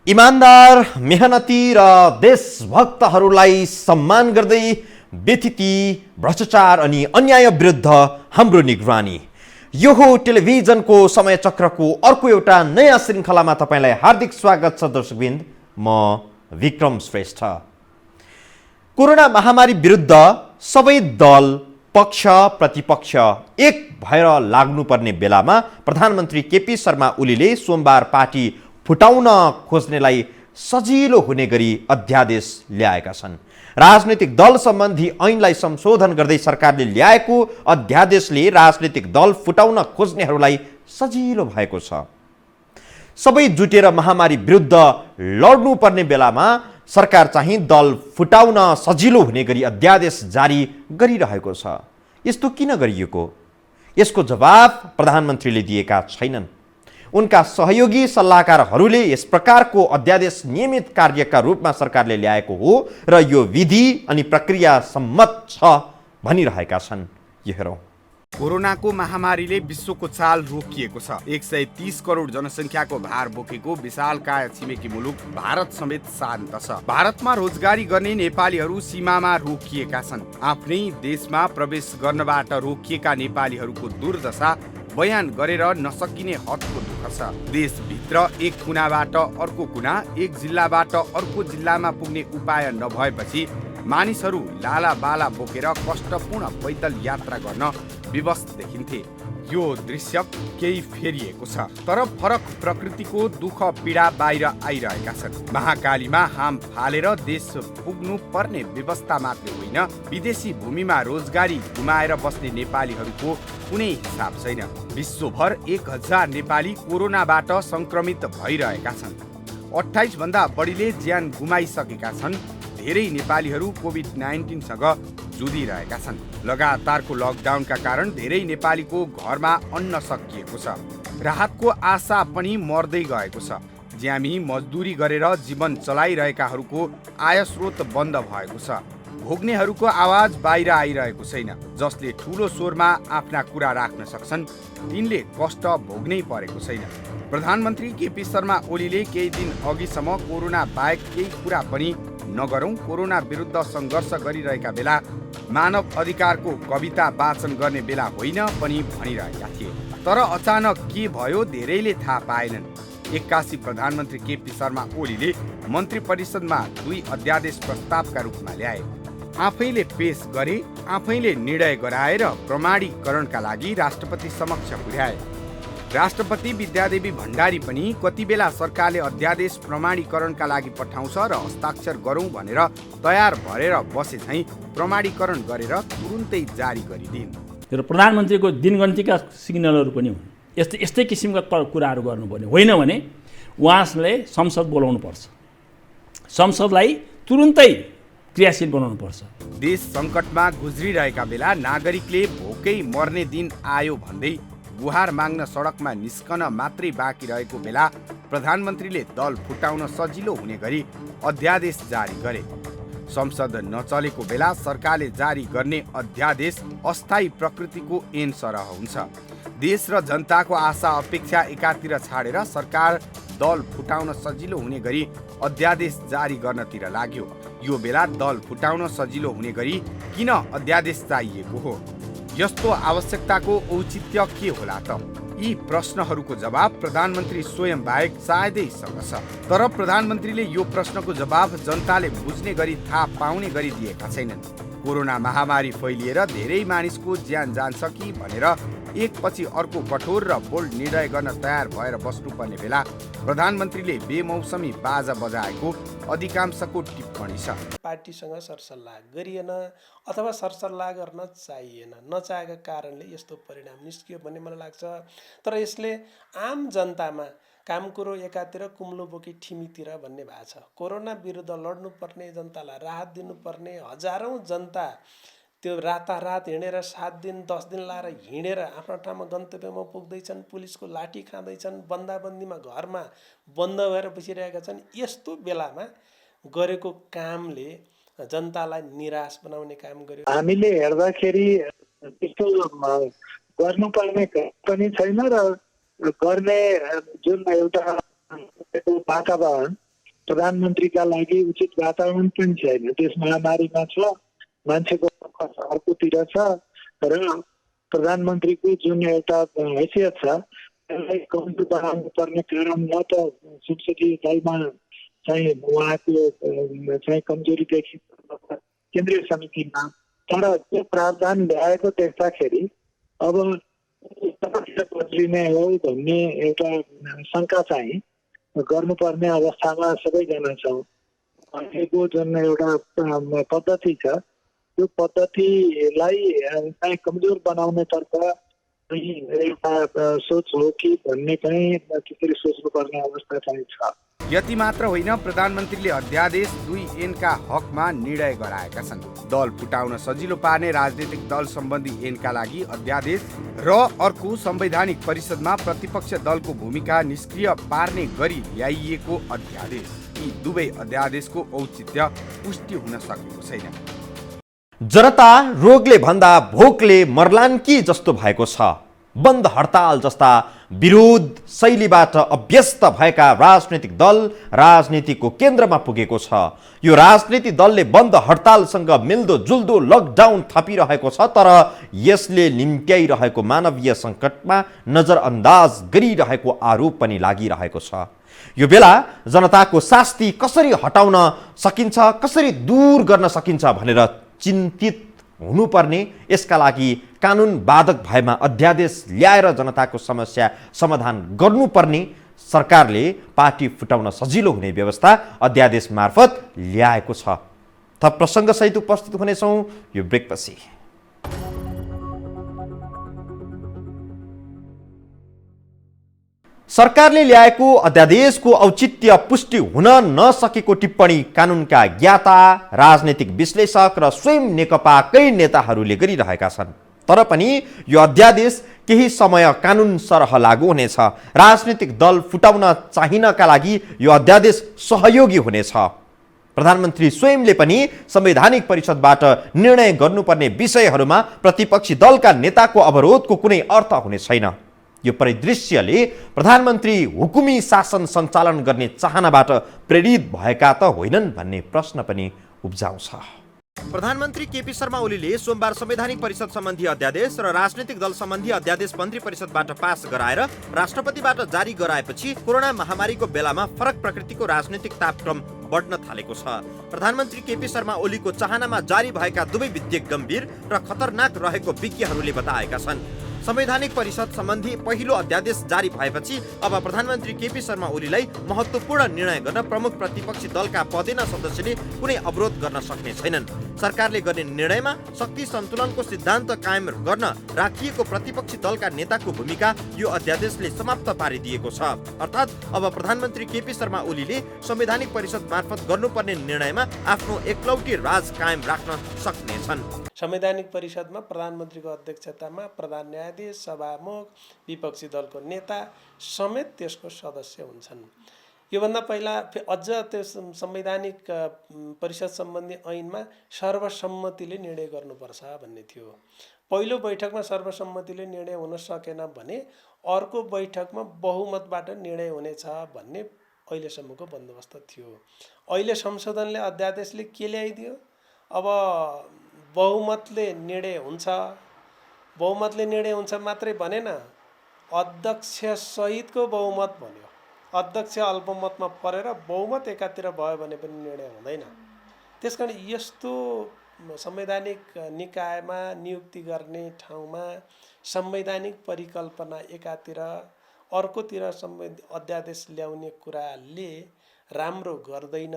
इमानदार, मेहनती र देशभक्तहरूलाई सम्मान गर्दै व्यथिति, भ्रष्टाचार अनि अन्याय विरुद्ध हाम्रो निगरानी। यो हो टेलिभिजनको समय चक्रको अर्को एउटा नयाँ श्रृङ्खलामा तपाईँलाई हार्दिक स्वागत छ दर्शकवृन्द। म विक्रम श्रेष्ठ। कोरोना महामारी विरुद्ध सबै दल, पक्ष प्रतिपक्ष एक भएर लाग्नुपर्ने बेलामा प्रधानमन्त्री केपी शर्मा ओलीले सोमबार पार्टी फुटाउन खोज्नेलाई सजिलो हुने गरी अध्यादेश ल्याएका छन्। राजनीतिक दल सम्बन्धी ऐनलाई संशोधन गर्दै सरकारले ल्याएको अध्यादेशले राजनीतिक दल फुटाउन खोज्नेहरूलाई सजिलो भएको छ। सबै जुटेर महामारी विरुद्ध लड्नुपर्ने बेलामा सरकार चाहिँ दल फुटाउन सजिलो हुने गरी अध्यादेश जारी गरिरहेको छ। यस्तो किन गरिएको? यसको जवाफ प्रधानमन्त्रीले दिएका छैनन्। उनका सहयोगी सल्लाहकारहरूले यस प्रकारको अध्यादेश नियमित कार्यका रूपमा सरकारले ल्याएको हो र यो विधि अनि प्रक्रिया सम्मत छ भनिरहेका छन्। यो हेरौँ। कोरोनाको महामारीले विश्वको चाल रोकिएको छ। 130 करोड जनसङ्ख्याको भार बोकेको विशालकाय छिमेकी मुलुक भारत समेत शान्त छ। भारतमा रोजगारी गर्ने नेपालीहरू सीमामा रोकिएका छन्। आफ्नै देशमा प्रवेश गर्नबाट रोकिएका नेपालीहरूको दुर्दशा बयान गरेर नसकिने हदको दुःख छ। देशभित्र एक कुनाबाट अर्को कुना, एक जिल्लाबाट अर्को जिल्लामा पुग्ने उपाय नभएपछि मानिसहरू लाला बाला बोकेर कष्टपूर्ण पैदल यात्रा गर्न विवश देखिन्थे। यो दृश्य केही फेरिएको छ, तर फरक प्रकृतिको दुःख पीडा बाहिर आइरहेका छन्। महाकालीमा हाम फालेर देश पुग्नु पर्ने व्यवस्था मात्रै होइन, विदेशी भूमिमा रोजगारी गुमाएर बस्ने नेपालीहरूको कुनै हिसाब छैन। विश्वभर 1000 नेपाली कोरोनाबाट संक्रमित भइरहेका छन्। 28 भन्दा बढीले ज्यान गुमाइसकेका छन्। धेरै नेपालीहरू कोभिड-19 सँग जुधिरहेका छन्। लगातारको लकडाउनका कारण धेरै नेपालीको घरमा अन्न सकिएको छ। राहतको आशा पनि मर्दै गएको छ। ज्यामी मजदुरी गरेर जीवन चलाइरहेकाहरूको आय स्रोत बन्द भएको छ। भोग्नेहरूको आवाज बाहिर आइरहेको छैन। जसले ठुलो स्वरमा आफ्ना कुरा राख्न सक्छन् तिनले कष्ट भोग्नै परेको छैन। प्रधानमन्त्री केपी शर्मा ओलीले केही दिन अघिसम्म कोरोना बाहेक केही कुरा पनि नगरौँ, कोरोना विरुद्ध सङ्घर्ष गरिरहेका बेला मानव अधिकारको कविता वाचन गर्ने बेला होइन पनि भनिरहेका थिए। तर अचानक के भयो धेरैले थाहा पाएनन्। 81 प्रधानमन्त्री केपी शर्मा ओलीले मन्त्री परिषदमा 2 अध्यादेश प्रस्तावका रूपमा ल्याए। आफैले पेश गरे, आफैले निर्णय गराएर प्रमाणीकरणका लागि राष्ट्रपति समक्ष पुर्याए। राष्ट्रपति विद्यादेवी भण्डारी पनि कति बेला सरकारले अध्यादेश प्रमाणीकरणका लागि पठाउँछ र हस्ताक्षर गरौँ भनेर तयार भरेर बसे झैँ प्रमाणीकरण गरेर तुरुन्तै जारी गरिदिन्। र प्रधानमन्त्रीको दिनगन्तीका सिग्नलहरू पनि हुन्। यस्तै किसिमका कुराहरू गर्नुपर्ने होइन भने उहाँले संसद बोलाउनु पर्छ, संसदलाई तुरुन्तै क्रियाशील बनाउनु पर्छ। देश सङ्कटमा गुज्रिरहेका बेला नागरिकले भोकै मर्ने दिन आयो भन्दै गुहार माग्न सडकमा निस्कन मात्रै बाँकी रहेको बेला प्रधानमन्त्रीले दल फुटाउन सजिलो हुने गरी अध्यादेश जारी गरे। संसद नचलेको बेला सरकारले जारी गर्ने अध्यादेश अस्थायी प्रकृतिको ऐन सरह हुन्छ। देश र जनताको आशा अपेक्षा एकातिर छाडेर सरकार दल फुटाउन सजिलो हुने गरी अध्यादेश जारी गर्नतिर लाग्यो। यो बेला दल फुटाउन सजिलो हुने गरी किन अध्यादेश चाहिएको हो? यस्तो आवश्यकताको औचित्य के होला त? यी प्रश्नहरूको जवाब प्रधानमन्त्री स्वयं बाहेक सायदैसँग छ। तर प्रधानमन्त्रीले यो प्रश्नको जवाब जनताले बुझ्ने गरी थाहा पाउने गरी दिएका छैनन्। कोरोना महामारी फैलिएर धेरै मानिसको ज्यान जान्छ कि भनेर एकपछि अर्को कठोर र बोल्ड निर्णय गर्न तयार भएर बस्नुपर्ने बेला प्रधानमन्त्रीले बेमौसमी बाजा बजाएको अधिकांशको टिप्पणी छ। पार्टीसँग सरसल्लाह गरिएन अथवा सरसल्लाह गर्न चाहिएन, नचाहेका कारणले यस्तो परिणाम निस्कियो भन्ने मलाई लाग्छ। तर यसले आम जनतामा काम कुरो एकातिर कुम्लो बोकी ठिमीतिर भन्ने भएको छ। कोरोना विरुद्ध लड्नुपर्ने, जनतालाई राहत दिनुपर्ने हजारौँ जनता त्यो रातारात हिँडेर 7 दिन 10 दिन लाएर हिँडेर आफ्नो ठाउँमा गन्तव्यमा पुग्दैछन्। पुलिसको लाठी खाँदैछन्, बन्दाबन्दीमा घरमा बन्द भएर बसिरहेका छन्। यस्तो बेलामा गरेको कामले जनतालाई निराश बनाउने काम गर्यो। हामीले हेर्दाखेरि त्यस्तो गर्नुपर्ने पनि छैन र गर्ने जुन एउटा वातावरण प्रधानमन्त्रीका लागि उचित वातावरण पनि छैन। त्यस महामारीमा छ, मान्छेको फोकस अर्कोतिर छ र प्रधानमन्त्रीको जुन एउटा हैसियत छ त्यसलाई कमजोर बनाउनु पर्ने कारण न त संसदीय दलमा चाहिँ उहाँको चाहिँ कमजोरी देखि केन्द्रीय समितिमा, तर त्यो प्रावधान ल्याएको देख्दाखेरि अब बद्लिने हो भन्ने एउटा शङ्का चाहिँ गर्नुपर्ने अवस्थामा सबैजना छौँ। अहिलेको जुन एउटा पद्धति छ त्यो पद्धतिलाई चाहिँ कमजोर बनाउनेतर्फ एउटा सोच हो कि भन्ने चाहिँ त्यसरी सोच्नुपर्ने अवस्था चाहिँ छ। यति मात्र होइन, प्रधानमन्त्रीले अध्यादेश 2N का हकमा निर्णय गराएका छन्। दल फुटाउन सजिलो पार्ने राजनीतिक दल सम्बन्धी ऐनका लागि अध्यादेश र अर्को संवैधानिक परिषदमा प्रतिपक्ष दलको भूमिका निष्क्रिय पार्ने गरी ल्याइएको अध्यादेश। यी दुवै अध्यादेशको औचित्य पुष्टि हुन सकेको छैन। जनता रोगले भन्दा भोकले मर्लान् कि जस्तो भएको छ। बन्द हडताल जस्ता विरोध शैलीबाट अभ्यस्त भएका राजनीतिक दल राजनीतिको केन्द्रमा पुगेको छ। यो राजनीतिक दलले बन्द हडतालसँग मिल्दो जुल्दो लकडाउन थपिरहेको छ, तर यसले निम्त्याइरहेको मानवीय सङ्कटमा नजरअन्दाज गरिरहेको आरोप पनि लागिरहेको छ। यो बेला जनताको शास्ति कसरी हटाउन सकिन्छ, कसरी दूर गर्न सकिन्छ भनेर चिन्तित हुनुपर्ने, यसका लागि कानुन बाधक भएमा अध्यादेश ल्याएर जनताको समस्या समाधान गर्नुपर्ने सरकारले पार्टी फुटाउन सजिलो हुने व्यवस्था अध्यादेश मार्फत ल्याएको छ। थप प्रसङ्गसहित उपस्थित हुनेछौँ यो ब्रेकपछि। सरकारले ल्याएको अध्यादेशको औचित्य पुष्टि हुन नसकेको टिप्पणी कानुनका ज्ञाता, राजनीतिक विश्लेषक र स्वयं नेकपाकै नेताहरूले गरिरहेका छन्। तर पनि यो अध्यादेश केही समय कानुन सरह लागू हुनेछ। राजनीतिक दल फुटाउन चाहिनका लागि यो अध्यादेश सहयोगी हुनेछ। प्रधानमन्त्री स्वयंले पनि संवैधानिक परिषदबाट निर्णय गर्नुपर्ने विषयहरूमा प्रतिपक्षी दलका नेताको अवरोधको कुनै अर्थ हुने छैन। यो परिदृश्यले प्रधानमन्त्री हुकुमी शासन सञ्चालन गर्ने चाहनाबाट प्रेरित भएका त होइनन् भन्ने प्रश्न पनि उब्जाउँछ। प्रधानमन्त्री केपी शर्मा ओलीले सोमबार संवैधानिक परिषद सम्बन्धी अध्यादेश र राजनीतिक दल सम्बन्धी अध्यादेश मन्त्री परिषदबाट पास गराएर राष्ट्रपतिबाट जारी गराएपछि कोरोना महामारीको बेलामा फरक प्रकृतिको राजनीतिक तापक्रम बढ्न थालेको छ। प्रधानमन्त्री केपी शर्मा ओलीको चाहनामा जारी भएका दुवै विधेयक गम्भीर र खतरनाक रहेको विज्ञहरूले बताएका छन्। संवैधानिक परिषद सम्बन्धी पहिलो अध्यादेश जारी भएपछि अब प्रधानमन्त्री केपी शर्मा ओलीलाई महत्त्वपूर्ण निर्णय गर्न प्रमुख प्रतिपक्षी दलका पदेन सदस्यले कुनै अवरोध गर्न सक्ने छैनन्। सरकारले गर्ने निर्णयमा शक्ति सन्तुलनको सिद्धान्त कायम गर्न राखिएको प्रतिपक्षी दलका नेताको भूमिका यो अध्यादेशले समाप्त पारिदिएको छ। अर्थात् अब प्रधानमन्त्री केपी शर्मा ओलीले संवैधानिक परिषद मार्फत गर्नुपर्ने निर्णयमा आफ्नो एकलौटी राज कायम राख्न सक्नेछन्। संवैधानिक परिषदमा प्रधानमन्त्रीको अध्यक्षतामा प्रधान न्यायाधीश, सभामुख, विपक्षी दलको नेता समेत त्यसको सदस्य हुन्छन्। योभन्दा पहिला अझ त्यो संवैधानिक परिषद सम्बन्धी ऐनमा सर्वसम्मतिले निर्णय गर्नुपर्छ भन्ने थियो। पहिलो बैठकमा सर्वसम्मतिले निर्णय हुन सकेन भने अर्को बैठकमा बहुमतबाट निर्णय हुनेछ भन्ने अहिलेसम्मको बन्दोबस्त थियो। अहिले संशोधनले अध्यादेशले के ल्याइदियो? अब बहुमतले निर्णय हुन्छ, बहुमतले निर्णय हुन्छ मात्रै भनेन, अध्यक्ष सहितको बहुमत भन्यो। अध्यक्ष अल्पमतमा परेर बहुमत एकातिर भयो भने पनि निर्णय हुँदैन। त्यसकारण यस्तो संवैधानिक निकायमा नियुक्ति गर्ने ठाउँमा संवैधानिक परिकल्पना एकातिर अर्कोतिर अध्यादेश ल्याउने कुराले राम्रो गर्दैन।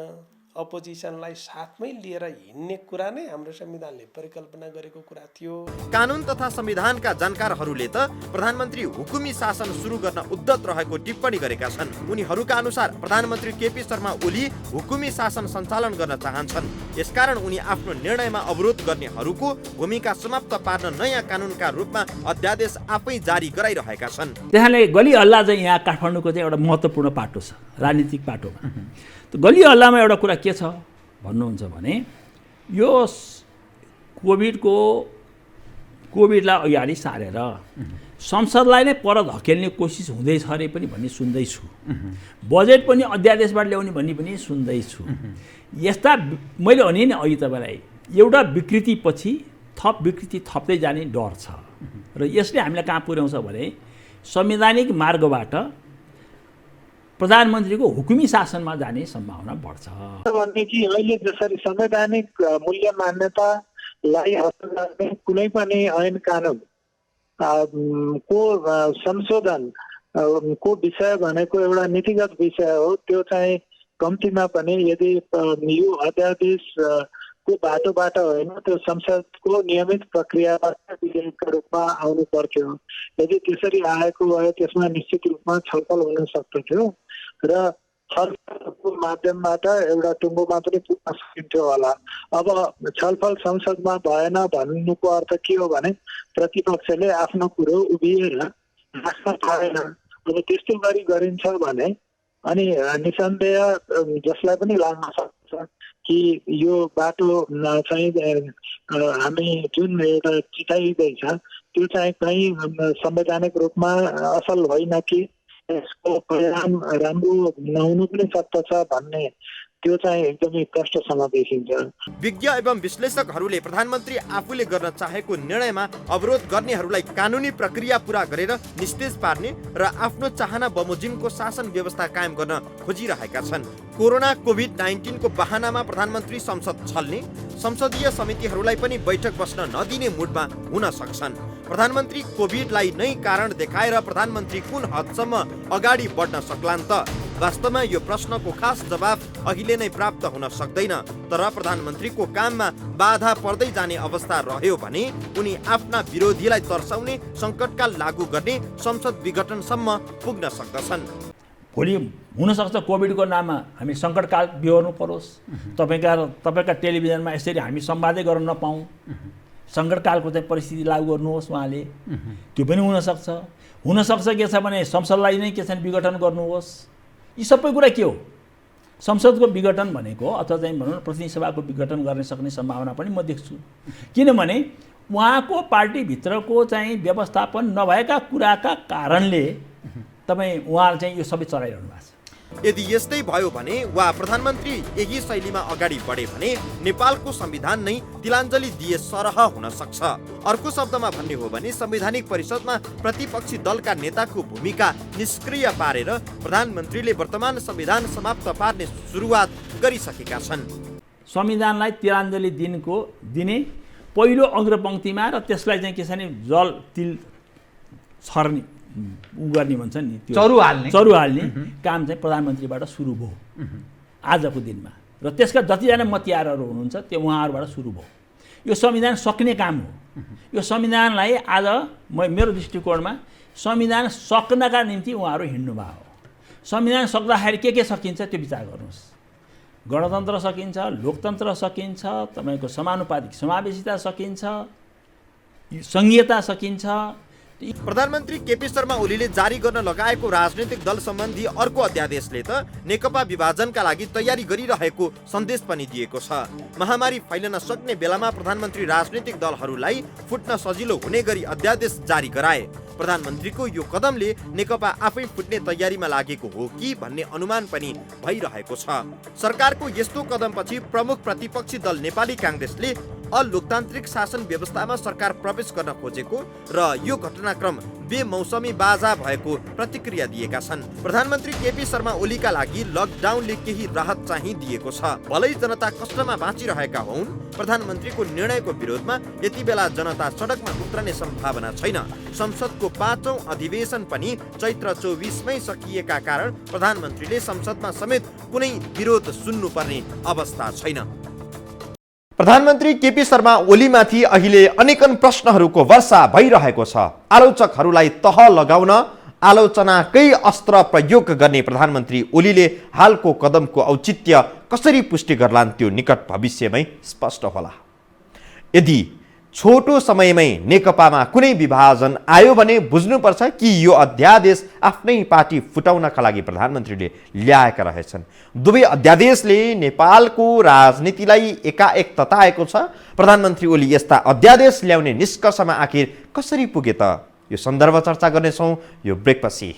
अपोजिसनलाई साथमै लिएर हिँड्ने कुरा नै हाम्रो संविधानले परिकल्पना गरेको कुरा थियो। कानुन तथा संविधानका जानकारहरूले त प्रधानमन्त्री हुकुमी शासन सुरु गर्न उद्यत रहेको टिप्पणी गरेका छन्। उनीहरूका अनुसार प्रधानमन्त्री केपी शर्मा ओली हुकुमी शासन सञ्चालन गर्न चाहन्छन्। यसकारण उनी आफ्नो निर्णयमा अवरोध गर्नेहरूको भूमिका समाप्त पार्न नयाँ कानुनका रूपमा अध्यादेश आफै जारी गराइरहेका छन्। त्यहाँले गली हल्ला चाहिँ यहाँ काठमाडौँको चाहिँ एउटा महत्त्वपूर्ण पाटो छ, राजनीतिक पाटोमा। गली हल्लामा एउटा कुरा के छ भन्नुहुन्छ भने यो कोभिडलाई अगाडि सारेर संसदलाई नै पर धकेल्ने कोसिस हुँदैछ अरे पनि भन्ने सुन्दैछु। बजेट पनि अध्यादेशबाट ल्याउने भन्ने पनि सुन्दैछु। यस्ता मैले भने नि अघि तपाईँलाई एउटा विकृतिपछि थप विकृति थप्दै जाने डर छ र यसले हामीलाई कहाँ पुर्याउँछ भने संवैधानिक मार्गबाट प्रधानमन्त्रीको हुकुमी शासनमा जाने सम्भावना बढ्छ भन्ने कि अहिले जसरी संवैधानिक मूल्य मान्यतालाई हासिल गर्ने कुनै पनि ऐन कानुन को संशोधन को विषय भनेको एउटा नीतिगत विषय हो। त्यो चाहिँ कम्तीमा पनि यदि यो अध्यादेश को बाटोबाट होइन त्यो संसदको नियमित प्रक्रियाबाट विधेयकका रूपमा आउनु पर्थ्यो। यदि त्यसरी आएको भए त्यसमा निश्चित रूपमा छलफल हुन सक्थ्यो र छलफलको माध्यमबाट एउटा टुङ्गोमा पनि पुग्न सकिन्थ्यो होला। अब छलफल संसदमा भएन भन्नुको अर्थ के हो भने प्रतिपक्षले आफ्नो कुरो उभिएर राख्न पाएन। अब त्यस्तो गरी गरिन्छ भने अनि निसन्देह जसलाई पनि लाग्न सक्छ कि यो बाटो चाहिँ हामी जुन एउटा चिताइँदैछ त्यो चाहिँ कहीँ संवैधानिक रूपमा असल होइन कि यसको परिणाम राम्रो नहुनु पनि सक्दछ भन्ने त्यो चाहिँ एकदमै कष्टसँग देखिन्छ। विज्ञ एवं विश्लेषकहरूले प्रधानमन्त्री आफूले गर्न चाहेको निर्णयमा अवरोध गर्नेहरूलाई कानुनी प्रक्रिया पूरा गरेर निस्तेज पार्ने र आफ्नो चाहना बमोजिमको शासन व्यवस्था कायम गर्न खोजिरहेका छन्। कोरोना कोभिड-19 को बहानामा प्रधानमन्त्री संसद छल्ने, संसदीय समितिहरूलाई पनि बैठक बस्न नदिने मुडमा हुन सक्छन्। प्रधानमन्त्री कोभिडलाई नै कारण देखाएर प्रधानमन्त्री कुन हदसम्म अगाडि बढ्न सक्लान् त? वास्तवमा यो प्रश्नको खास जवाफ अहिले नै प्राप्त हुन सक्दैन। तर प्रधानमन्त्रीको काममा बाधा पर्दै जाने अवस्था रह्यो भने उनी आफ्ना विरोधीलाई तर्साउने, सङ्कटकाल लागू गर्ने संसद विघटनसम्म पुग्न सक्दछन्। भोलि हुनसक्छ कोभिडको नाममा हामी सङ्कटकाल बिहोर्नु परोस्, तपाईँका टेलिभिजनमा यसरी हामी संवादै गर्न नपाऊँ, सङ्कटकालको चाहिँ परिस्थिति लागू गर्नुहोस् उहाँले, त्यो पनि हुनसक्छ। हुनसक्छ के छ भने संसदलाई नै के छ विघटन गर्नुहोस्। यी सबै कुरा के हो? संसदको विघटन भनेको अथवा चाहिँ भनौँ न प्रतिनिधि सभाको विघटन गर्न सक्ने सम्भावना पनि म देख्छु। किनभने उहाँको पार्टीभित्रको चाहिँ व्यवस्थापन नभएका कुराका कारणले उहाँले चाहिँ यो सबै चलाइरहनु भएको छ। यदि यस्तै भयो भने वा प्रधानमन्त्री यही शैलीमा अगाडि बढे भने नेपालको संविधान नै तिलाञ्जली दिए सरह हुन सक्छ। अर्को शब्दमा भन्ने हो भने संवैधानिक परिषदमा प्रतिपक्षी दलका नेताको भूमिका निष्क्रिय पारेर प्रधानमन्त्रीले वर्तमान संविधान समाप्त पार्ने सुरुवात गरिसकेका छन्। संविधानलाई तिलाञ्जली दिने पहिलो अग्रपङ्क्तिमा र त्यसलाई चाहिँ के छ भने जल तिल छर्ने गर्ने भन्छ नि, त्यो चरु हाल्ने काम चाहिँ प्रधानमन्त्रीबाट सुरु भयो आजको दिनमा, र त्यसका जतिजना मतियारहरू हुनुहुन्छ त्यो उहाँहरूबाट सुरु भयो। यो संविधान सक्ने काम हो। यो संविधानलाई आज मेरो दृष्टिकोणमा संविधान सक्नका निम्ति उहाँहरू हिँड्नुभएको हो। संविधान सक्दाखेरि के सकिन्छ त्यो विचार गर्नुहोस्। गणतन्त्र सकिन्छ, लोकतन्त्र सकिन्छ, तपाईँको समानुपातिक समावेशिता सकिन्छ, सङ्घीयता सकिन्छ। प्रधानमन्त्री केपी शर्मा ओलीले जारी गर्न लगाएको राजनैतिक दल सम्बन्धी अर्को अध्यादेशले त नेकपा विभाजनका लागि तयारी गरिरहेको सन्देश पनि दिएको छ। महामारी फैलन सक्ने बेलामा प्रधानमन्त्री राजनैतिक दलहरूलाई फुट्न सजिलो हुने गरी अध्यादेश जारी गराए। प्रधानमन्त्रीको यो कदमले नेकपा आफै फुट्ने तयारीमा लागेको हो कि भन्ने अनुमान पनि भइरहेको छ। सरकारको यस्तो कदमपछि प्रमुख प्रतिपक्षी दल नेपाली काङ्ग्रेसले अलोकतान्त्रिक शासन व्यवस्थामा सरकार प्रवेश गर्न खोजेको र यो घटनाक्रम बेमौसमी बाजा भएको प्रतिक्रिया दिएका छन्। प्रधानमन्त्री केपी शर्मा ओलीका लागि लकडाउनले केही राहत चाहिँ दिएको छ। भलै जनता कष्टमा बाँचिरहेका हुन्, प्रधानमन्त्रीको निर्णयको विरोधमा यति बेला जनता सडकमा उत्रने सम्भावना छैन। संसदको 5औं अधिवेशन पनि चैत्र 24मै सकिएका कारण प्रधानमन्त्रीले संसदमा समेत कुनै विरोध सुन्नुपर्ने अवस्था छैन। प्रधानमन्त्री केपी शर्मा ओलीमाथि अहिले अनेकन प्रश्नहरूको वर्षा भइरहेको छ। आलोचकहरूलाई तह लगाउन आलोचनाकै अस्त्र प्रयोग गर्ने प्रधानमन्त्री ओलीले हालको कदमको औचित्य कसरी पुष्टि गर्लान् त्यो निकट भविष्यमै स्पष्ट होला। यदि छोटो समयमै नेकपामा कुनै विभाजन आयो भने बुझ्नुपर्छ कि यो अध्यादेश आफ्नै पार्टी फुटाउनका लागि प्रधानमन्त्रीले ल्याएका रहेछन्। दुवै अध्यादेशले नेपालको राजनीतिलाई एकाएक तताएको छ। प्रधानमन्त्री ओली यस्ता अध्यादेश ल्याउने निष्कर्षमा आखिर कसरी पुगे त? यो सन्दर्भ चर्चा गर्नेछौँ यो ब्रेकपछि।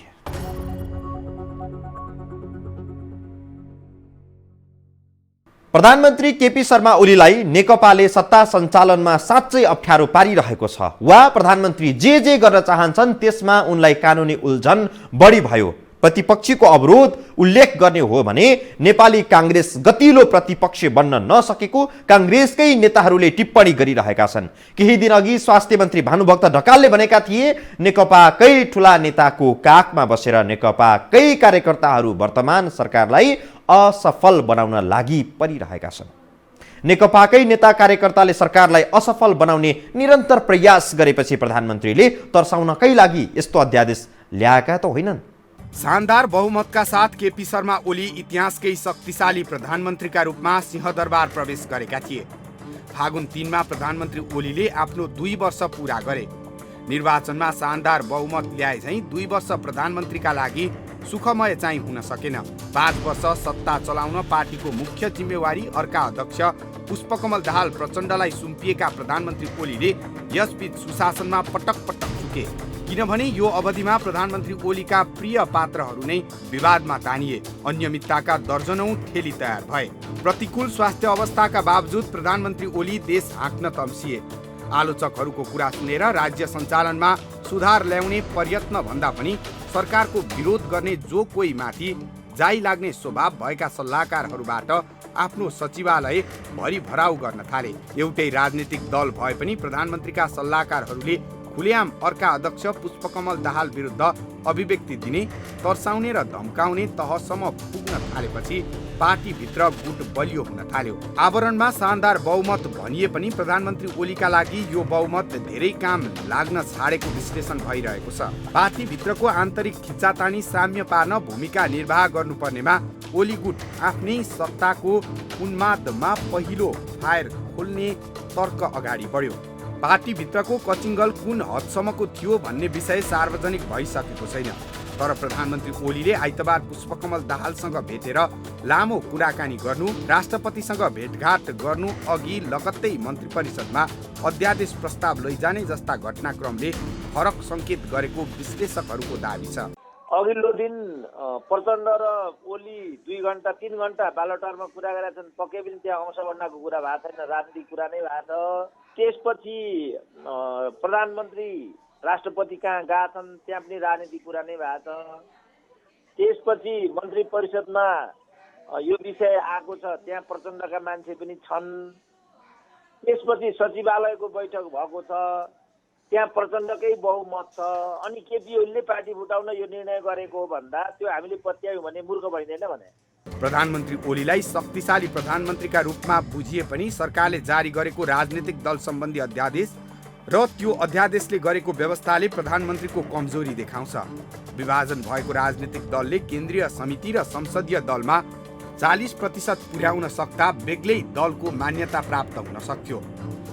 प्रधानमन्त्री केपी शर्मा ओलीलाई नेकपाले सत्ता सञ्चालनमा साँच्चै अप्ठ्यारो पारिरहेको छ वा प्रधानमन्त्री जे गर्न चाहन्छन् त्यसमा उनलाई कानुनी उल्झन बढी भयो। प्रतिपक्षीको अवरोध उल्लेख गर्ने हो भने नेपाली काङ्ग्रेस गतिलो प्रतिपक्ष बन्न नसकेको काङ्ग्रेसकै नेताहरूले टिप्पणी गरिरहेका छन्। केही दिनअघि स्वास्थ्य मन्त्री भानुभक्त ढकालले भनेका थिए नेकपाकै ठूला नेताको काखमा बसेर नेकपाकै कार्यकर्ताहरू वर्तमान सरकारलाई असफल बनाउन लागि परिरहेका छन्। नेकपाकै नेता कार्यकर्ताले सरकारलाई असफल बनाउने निरन्तर प्रयास गरेपछि प्रधानमन्त्रीले तर्साउनकै लागि यस्तो अध्यादेश ल्याएका त होइनन्। शानदार बहुमतका साथ केपी शर्मा ओली इतिहासकै शक्तिशाली प्रधानमन्त्रीका रूपमा सिंहदरबार प्रवेश गरेका थिए। फागुन 3 मा प्रधानमन्त्री ओलीले आफ्नो 2 वर्ष पूरा गरे। निर्वाचनमा शानदार बहुमत ल्याए झैं 2 वर्ष प्रधानमन्त्रीका लागि सुखमय चाहिँ हुन सकेन। 5 वर्ष सत्ता चलाउन पार्टीको मुख्य जिम्मेवारी अर्का अध्यक्ष पुष्पकमल दाहाल प्रचण्डलाई सुम्पिएका प्रधानमन्त्री ओलीले यसबीच सुशासनमा पटक पटक चुके, किनभने यो अवधिमा प्रधानमन्त्री ओलीका प्रिय पात्रहरू नै विवादमा तानिए। अनियमितताका दर्जनौं थेली तयार भए। प्रतिकूल स्वास्थ्य अवस्थाका बावजुद प्रधानमन्त्री ओली देश हाँक्न तम्सिए। आलोचकहरूको कुरा सुनेर राज्य सञ्चालनमा सुधार ल्याउने प्रयत्न भन्दा पनि सरकारको विरोध गर्ने जो कोही माथि जाई लाग्ने स्वभाव भएका सल्लाहकारहरूबाट आफ्नो सचिवालय भरिभराउ गर्न थाले। एउटै राजनीतिक दल भए पनि प्रधानमन्त्रीका सल्लाहकारहरूले खुलेआम अर्का अध्यक्ष पुष्पकमल दाहाल विरुद्ध अभिव्यक्ति दिने, तर्साउने र धम्काउने तहसम्म पुग्न थालेपछि पार्टीभित्र गुट बलियो हुन थाल्यो। आवरणमा शानदार बहुमत भनिए पनि प्रधानमन्त्री ओलीका लागि यो बहुमत धेरै काम लाग्न छाडेको विश्लेषण भइरहेको छ। पार्टीभित्रको आन्तरिक खिच्चातानी साम्य पार्न भूमिका निर्वाह गर्नुपर्नेमा ओली गुट आफ्नै सत्ताको उन्मादमा पहिलो फायर खोल्ने तर्क अगाडि बढ्यो। पार्टीभित्रको कचिङ्गल कुन हदसम्मको थियो भन्ने विषय सार्वजनिक भइसकेको छैन, तर प्रधानमन्त्री ओलीले आइतबार पुष्पकमल दाहालसँग भेटेर लामो कुराकानी गर्नु, राष्ट्रपतिसँग भेटघाट गर्नु अघि लगत्तै मन्त्री परिषदमा अध्यादेश प्रस्ताव लैजाने जस्ता घटनाक्रमले फरक सङ्केत गरेको विश्लेषकहरूको दाबी छ। अघिल्लो दिन प्रचण्ड र ओली 2 घण्टा 3 घण्टा बालोटारमा कुरा गरेका छन्। पक्कै पनि त्यहाँ अंशगणनाको कुरा भएको छैन, राजनीतिक कुरा नै भएको छ। त्यसपछि प्रधानमन्त्री राष्ट्रपति कहाँ गएका छन्, त्यहाँ पनि राजनीतिक कुरा नै भएको छ। त्यसपछि मन्त्री परिषदमा यो विषय आएको छ, त्यहाँ प्रचण्डका मान्छे पनि छन्। त्यसपछि सचिवालयको बैठक भएको छ, त्यहाँ प्रचण्डकै बहुमत छ। अनि केपी ओलीले पार्टी फुटाउन यो निर्णय गरेको हो भन्दा त्यो हामीले पत्यायौँ भने मूर्ख भइँदैन भने। प्रधानमन्त्री ओलीलाई शक्तिशाली प्रधानमन्त्रीका रूपमा बुझिए पनि सरकारले जारी गरेको राजनीतिक दल सम्बन्धी अध्यादेश र त्यो अध्यादेशले गरेको व्यवस्थाले प्रधानमन्त्रीको कमजोरी देखाउँछ। विभाजन भएको राजनीतिक दलले केन्द्रीय समिति र संसदीय दलमा 40% पुर्याउन सक्दा बेग्लै दलको मान्यता प्राप्त हुन सक्थ्यो।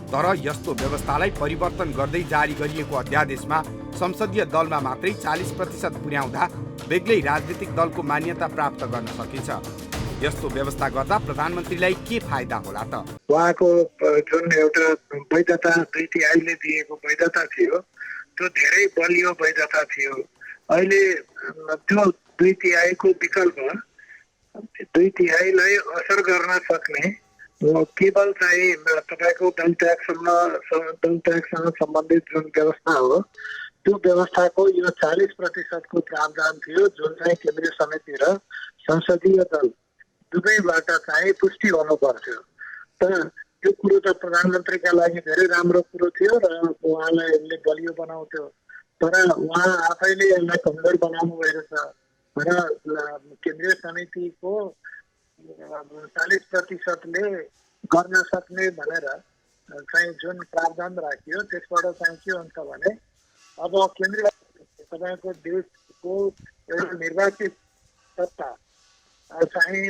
तर यस्तो व्यवस्थालाई परिवर्तन गर्दै जारी गरिएको अध्यादेशमा संसदीय दलमा मात्रै 40% पुर्याउँदा बेग्लै राजनीतिक दलको मान्यता प्राप्त गर्न सकिन्छ। यस्तो व्यवस्था गर्दा प्रधानमन्त्रीलाई के फाइदा होला त? उहाँको जुन एउटा वैधता 2/3 दिएको वैधता थियो त्यो धेरै बलियो वैधता थियो। अहिले त्यो 2/3 को विकल्प 2/3 असर गर्न सक्ने केवल चाहिँ तपाईँको वेल्थ ट्याक्ससँग सम्बन्धित जुन व्यवस्था हो त्यो व्यवस्थाको यो 40% को प्रावधान थियो, जुन चाहिँ केन्द्रीय समिति र संसदीय दल दुवैबाट चाहिँ पुष्टि हुनु पर्थ्यो। तर यो कुरो त प्रधानमन्त्रीका लागि धेरै राम्रो कुरो थियो र उहाँलाई यसले बलियो बनाउँथ्यो, तर उहाँ आफैले यसलाई कमजोर बनाउनु भएको छ र केन्द्रीय समितिको 40%ले गर्न सक्ने भनेर चाहिँ जुन प्रावधान राखियो त्यसबाट चाहिँ के हुन्छ भने अब केन्द्रीय तपाईँको देशको एउटा निर्वाचित सत्ता चाहिँ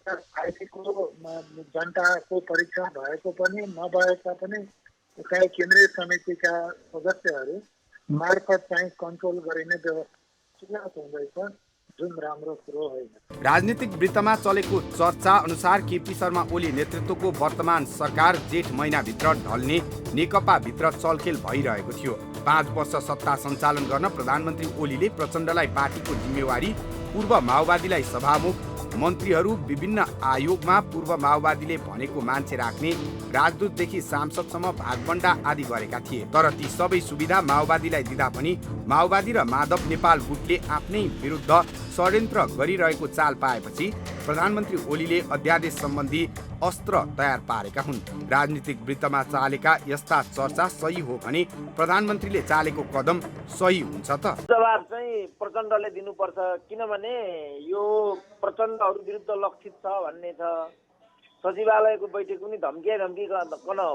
पार्टीको जनताको परीक्षा भएको पनि नभएका पनि चाहिँ केन्द्रीय समितिका सदस्यहरू मार्फत चाहिँ कन्ट्रोल गरिने व्यवस्था हुँदैछ, जुन राम्रो कुरो होइन। राजनीतिक वृत्तमा चलेको चर्चा अनुसार केपी शर्मा ओली नेतृत्वको वर्तमान सरकार जेठ महिनाभित्र ढल्ने नेकपा भित्र चलखेल भइरहेको थियो। 5 वर्ष सत्ता सञ्चालन गर्न प्रधानमन्त्री ओलीले प्रचण्डलाई पार्टीको जिम्मेवारी, पूर्व माओवादीलाई सभामुख, मन्त्रीहरू विभिन्न आयोगमा पूर्व माओवादीले भनेको मान्छे राख्ने, राजदूतदेखि सांसदसम्म भागबण्डा आदि गरेका थिए। तर ती सबै सुविधा माओवादीलाई दिँदा पनि माओवादी र माधव नेपाल गुटले आफ्नै विरुद्ध षड्यन्त्र गरिरहेको चाल पाएपछि प्रधानमन्त्री ओलीले अध्यादेश सम्बन्धी अस्त्र तयार पारेका हुन्। राजनीतिक वृत्तमा चालेका यस्ता चर्चा सही हो भने प्रधानमन्त्रीले चालेको कदम सही हुन्छ त? जवाब चाहिँ प्रचण्डले दिनुपर्छ, किनभने यो प्रचण्डहरू विरुद्ध लक्षित छ भन्ने छ। सचिवालयको बैठक पनि धम्किकन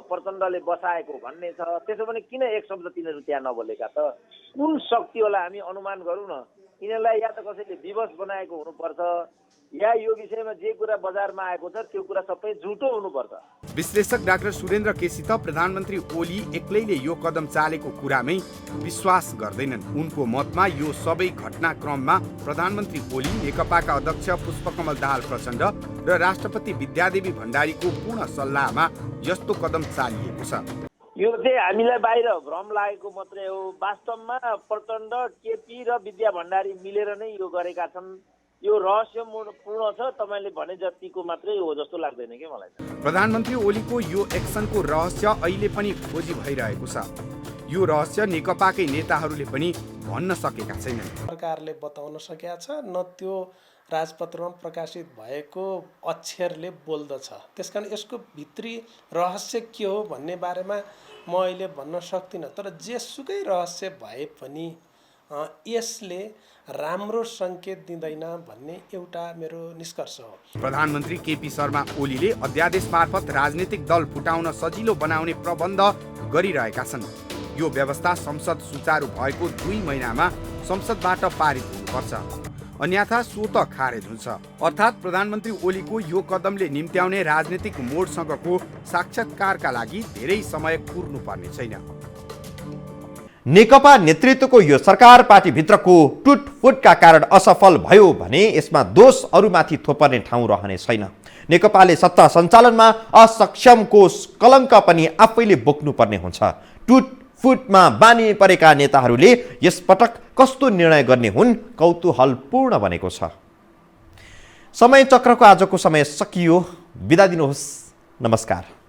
प्रचण्डले बसाएको भन्ने छ। त्यसो भने किन एक शब्द तिनीहरू त्यहाँ नबोलेका त? कुन शक्ति होला हामी अनुमान गरौँ न। यिनीहरूलाई या त कसैले विवश बनाएको हुनुपर्छ, या यो विषयमा जे कुरा बजारमा आएको छ त्यो कुरा सबै झुटो हुनुपर्छ। विश्लेषक डाक्टर सुरेन्द्र केसी त प्रधानमन्त्री ओली एक्लैले यो कदम चालेको कुरामै विश्वास गर्दैनन्। उनको मतमा यो सबै घटनाक्रममा प्रधानमन्त्री ओली, नेकपाका अध्यक्ष पुष्पकमल दाहाल प्रचण्ड र राष्ट्रपति विद्यादेवी भण्डारीको पूर्ण सल्लाहमा यस्तो कदम चालिएको छ। यो चाहिँ हामीलाई बाहिर भ्रम लागेको मात्रै हो। वास्तवमा प्रचण्ड, केपी र विद्या भण्डारी मिलेर नै यो गरेका छन्। यो रहस्यपूर्ण छ, तपाईँले भने जतिको मात्रै हो जस्तो लाग्दैन के मलाई। प्रधानमन्त्री ओलीको यो एक्सनको रहस्य अहिले पनि खोजी भइरहेको छ। यो रहस्य नेकपाकै नेताहरूले पनि भन्न सकेका छैनन्। सरकारले बताउन सकेका छ न त्यो राजपत्रमा प्रकाशित भएको अक्षरले बोल्दछ। त्यसकारण यसको भित्री रहस्य के हो भन्ने बारेमा म अहिले भन्न सक्दिनँ। तर जेसुकै रहस्य भए पनि यसले राम्रो सङ्केत दिँदैन भन्ने एउटा मेरो निष्कर्ष हो। प्रधानमन्त्री केपी शर्मा ओलीले अध्यादेश मार्फत राजनीतिक दल फुटाउन सजिलो बनाउने प्रबन्ध गरिरहेका छन्। यो व्यवस्था संसद सुचारू भएको 2 महिनामा संसदबाट पारित हुनुपर्छ, अन्यथा स्वत खारेज हुन्छ। अर्थात् प्रधानमन्त्री ओलीको यो कदमले निम्त्याउने राजनीतिक मोडसँगको साक्षात्कारका लागि धेरै समय कुर्नुपर्ने छैन। नेकपा नेतृत्वको यो सरकार पार्टीभित्रको टुटफुटका कारण असफल भयो भने यसमा दोष अरूमाथि थोपर्ने ठाउँ रहने छैन। नेकपाले सत्ता सञ्चालनमा असक्षमको कलङ्क पनि आफैले बोक्नुपर्ने हुन्छ। टुटफुटमा बानी परेका नेताहरूले यसपटक कस्तो निर्णय गर्ने हुन् कौतूहलपूर्ण बनेको छ। समय चक्रको आजको समय सकियो। बिदा दिनुहोस्। नमस्कार।